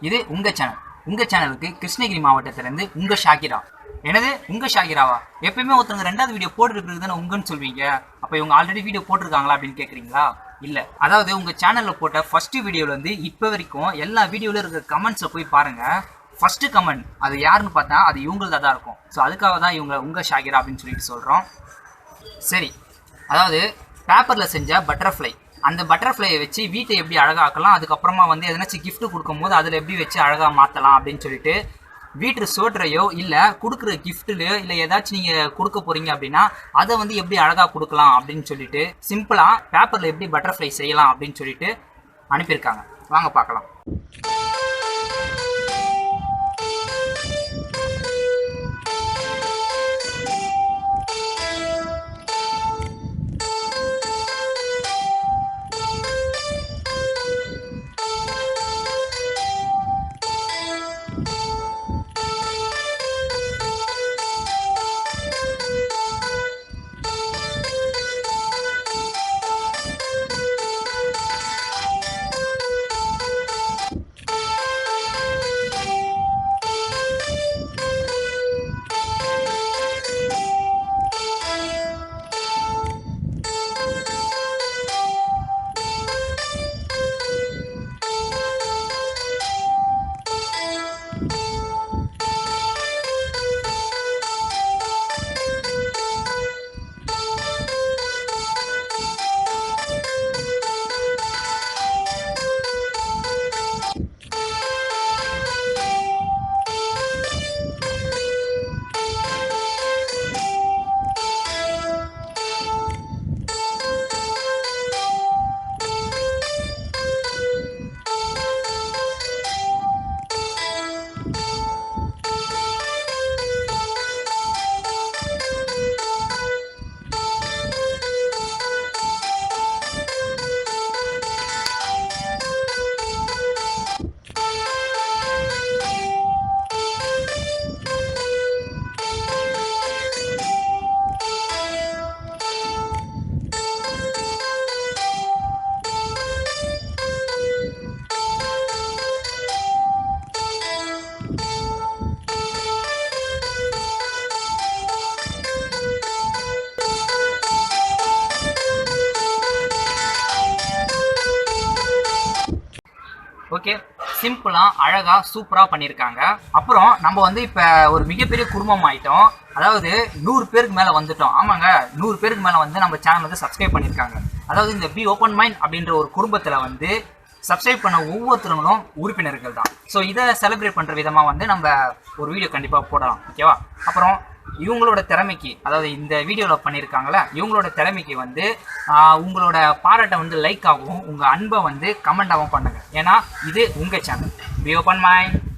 இது உங்க சேனல். உங்க சேனலுக்கு கிருஷ்ணகிரி மாவட்டத்திலிருந்து உங்க ஷாக்கிரா. எனது உங்க ஷாக்கிராவா? எப்பயுமே ஒருத்தவங்க ரெண்டாவது வீடியோ போட்டுருக்கு தானே உங்கன்னு சொல்வீங்க. அப்போ இவங்க ஆல்ரெடி வீடியோ போட்டிருக்காங்களா அப்படின்னு கேட்குறீங்களா? இல்லை. அதாவது உங்கள் சேனலில் போட்ட ஃபர்ஸ்ட் வீடியோலேருந்து இப்போ வரைக்கும் எல்லா வீடியோவில் இருக்கிற கமெண்ட்ஸை போய் பாருங்கள். ஃபர்ஸ்ட் கமெண்ட் அது யாருன்னு பார்த்தா அது இவங்களதாக தான் இருக்கும். ஸோ அதுக்காக தான் இவங்க உங்கள் ஷாக்கிரா அப்படின்னு சொல்லிட்டு சொல்கிறோம். சரி, அதாவது பேப்பரில் செஞ்ச பட்டர்ஃப்ளை, அந்த பட்டர்ஃப்ளையை வச்சு வீட்டை எப்படி அழகாக்கலாம், அதுக்கப்புறமா வந்து எதனாச்சும் கிஃப்ட் கொடுக்கும்போது அதில் எப்படி வச்சு அழகாக மாற்றலாம் அப்படின்னு சொல்லிட்டு வீட்டு சோற்றையோ இல்லை கொடுக்குற கிஃப்ட்லையோ இல்லை ஏதாச்சும் நீங்கள் கொடுக்க போகிறீங்க அப்படின்னா அதை வந்து எப்படி அழகாக கொடுக்கலாம் அப்படின்னு சொல்லிட்டு சிம்பிளாக பேப்பரில் எப்படி பட்டர்ஃப்ளை செய்யலாம் அப்படின்னு சொல்லிட்டு அனுப்பியிருக்காங்க. வாங்க பார்க்கலாம். ஓகே, சிம்பிளாக அழகாக சூப்பராக பண்ணியிருக்காங்க. அப்புறம் நம்ம வந்து இப்போ ஒரு மிகப்பெரிய குடும்பம் ஆகிட்டோம். அதாவது 100 பேருக்கு மேலே வந்துட்டோம். ஆமாங்க, 100 பேருக்கு மேலே வந்து நம்ம சேனல் வந்து சப்ஸ்கிரைப் பண்ணியிருக்காங்க. அதாவது இந்த Open.Mind அப்படின்ற ஒரு குடும்பத்தில் வந்து சப்ஸ்கிரைப் பண்ண ஒவ்வொருத்தவங்களும் உறுப்பினர்கள் தான். ஸோ இதை செலிப்ரேட் பண்ணுற விதமாக வந்து நம்ம ஒரு வீடியோ கண்டிப்பாக போடலாம். ஓகேவா? அப்புறம் இவங்களோட திறமைக்கு, அதாவது இந்த வீடியோவில் பண்ணியிருக்காங்களே இவங்களோட திறமைக்கு வந்து உங்களோட பாராட்டை வந்து லைக் ஆகும், உங்கள் அன்பை வந்து கமெண்டாகவும் பண்ணுங்கள். ஏன்னா இது உங்கள் சேனல் Open.Mind.